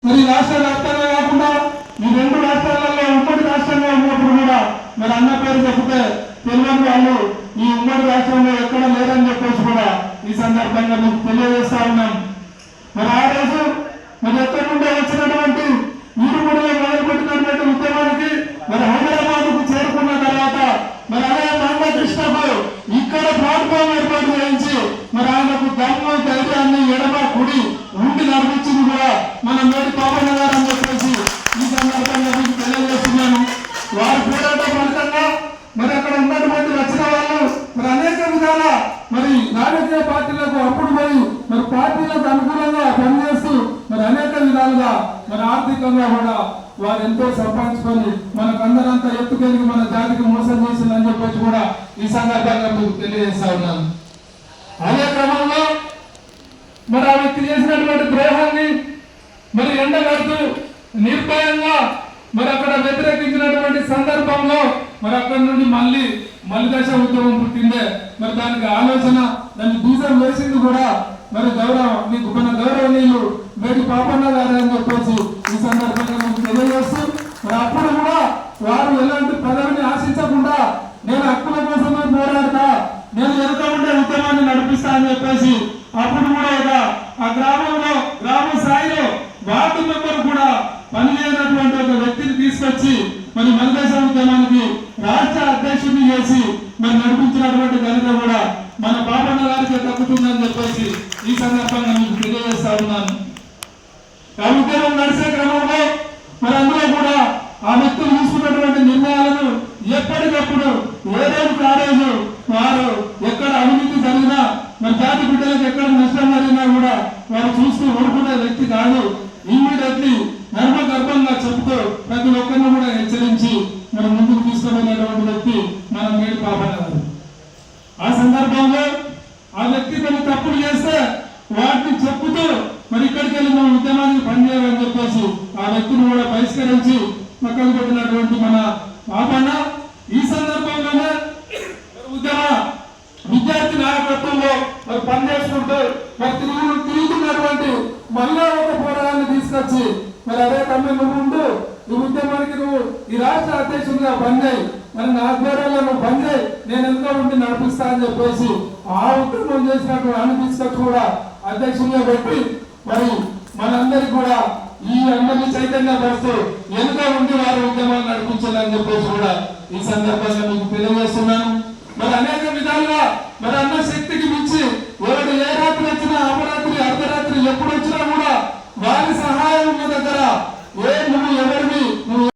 మరి రాష్ట్ర వ్యాప్తంగా కాకుండా ఈ రెండు రాష్ట్రాలలో ఉమ్మడి రాష్ట్రంగా ఉన్నప్పుడు కూడా మరి అన్న పేరు చెప్తే తెలియని వాళ్ళు ఈ ఉమ్మడి రాష్ట్రంలో ఎక్కడ లేరని చెప్పేసి కూడా ఈ సందర్భంగా మీకు తెలియజేస్తా ఉన్నాం. మరి ఆ రోజు మరి ఎక్కడి నుండి వచ్చినటువంటి ఈరుముడిలో మొదలుపెట్టినటువంటి ఉద్యమానికి మరి హైదరాబాద్కు చేరుకున్న తర్వాత మరి అదే మందకృష్ణకు ఇక్కడ ప్లాట్ఫామ్ ఏర్పాటు చేయించి మరి ఆయనకు దమ్ము ధైర్యాన్ని ఎడమ కుడి ఉండి నడిపించింది కూడా మన మేడి పాపన్న గారు అని చెప్పేసి ఈ సందర్భంగా మీకు తెలియజేస్తున్నాను. వారి పోరాట ఫలితంగా మరి అక్కడ ఉన్నటువంటి వచ్చిన వాళ్ళు మరి అనేక విధాల మరి రాజకీయ పార్టీలకు అప్పుడు మరి పార్టీలకు అనుకూలంగా పనిచేస్తూ మరి అనేక విధాలుగా మరి ఆర్థికంగా కూడా వారు ఎంతో సంపాదించుకొని మనకందరంతా ఎత్తుకెళ్ళి మన జాతికి మోసం చేసిందని చెప్పేసి కూడా ఈ సందర్భంగా మీకు తెలియజేస్తా ఉన్నాను. అదే క్రమంలో మరి ఆ వ్యక్తి చేసినటువంటి ద్రోహాన్ని మరి ఎండగడుతూ నిర్భయంగా మరి అక్కడ వ్యతిరేకించినటువంటి సందర్భంలో మరి అక్కడి నుండి మళ్ళీ దశ ఉద్యమం పుట్టిందే. మరి దానికి ఆలోచన దాన్ని బీజం వేసింది కూడా మరి గౌరవనీయులు మేడి పాపన్న గారు అని చెప్పేసి ఈ సందర్భంగా మీకు తెలియజేస్తూ మరి అప్పుడు కూడా వారు ఎలాంటి పదవిని ఆశించకుండా నేను హక్కుల కోసమే పోరాడతా, నేను వెనుక ఉండే ఉద్యమాన్ని నడిపిస్తా అని చెప్పేసి అప్పుడు కూడా ఆ గ్రామంలో గ్రామ స్థాయిలో వార్డు మెంబర్ కూడా పనిచేయనటువంటి ఒక వ్యక్తిని తీసుకొచ్చి మరి మలిదశ ఉద్యమానికి రాష్ట్ర అధ్యక్షుడిని చేసి మరి నడిపించినటువంటి ఘనత కూడా మన పాపన్న గారికి దక్కుతుందని చెప్పేసి ఈ సందర్భంగా మీకు తెలియజేస్తా ఉన్నాను. ఆ ఉద్యమం నడిచే క్రమంలో మరి అందులో కూడా ఆ వ్యక్తులు తీసుకున్నటువంటి నిర్ణయాలను ఎప్పటికప్పుడు ఏదేమి కాలేదు వారు ఎక్కడ అవినీతి జరిగినా మరి జాతి బిడ్డలకు ఎక్కడ నష్టం జరిగినా కూడా వారు చూస్తూ ఊరుకునే వ్యక్తి కాదు. ఇమ్మీడియట్లీ గర్భంగా చెబుతూ ప్రతి ఒక్కరిని కూడా హెచ్చరించి మరి ముందుకు తీసుకుపోయినటువంటి వ్యక్తి మన మేడి పాపన్న గారు. ఆ సందర్భంలో ఆ వ్యక్తి కొన్ని తప్పులు చేస్తే వాటిని చెప్పుతూ మరి ఇక్కడికి వెళ్ళి మన ఉద్యమానికి పనిచేయాలని చెప్పేసి ఆ వ్యక్తిని కూడా బహిష్కరించి పక్కన పెట్టినటువంటి మన పాపన్న ఈ సందర్భంలోనే ఉద్యమ విద్యార్థి నాయకత్వంలో మరి పనిచేసుకుంటూ మరి తిరుగుతున్నటువంటి మళ్ళా ఒక పోరాటాన్ని తీసుకొచ్చి మరి అదే తమ్మి నువ్వు ఉండు, ఈ ఉద్యమానికి నువ్వు ఈ రాష్ట్ర అధ్యక్షుడిగా పనిచేయి, మరి నా ఆధ్వర్యంలో నువ్వు పనిచేయి, నేను ఎంతో ఉండి నడిపిస్తా అని చెప్పేసి ఆ ఉద్యమం చేసినటువంటి అని తీసుకొచ్చి కూడా అధ్యక్షుడిగా పెట్టి మరి మనందరికి కూడా ఈ అందరినీ చైతన్యపరుస్తూ ఎంతో ఉండి వారి ఉద్యమాలు నడిపించాలని చెప్పేసి కూడా ఈ సందర్భంగా మీకు తెలియజేస్తున్నాను. మరి అనేక విధాలుగా మరి అన్న శక్తికి మించి ఎవరు ఏ రాత్రి వచ్చినా అపరాత్రి అర్ధరాత్రి ఎప్పుడు వచ్చినా కూడా వారి సహాయం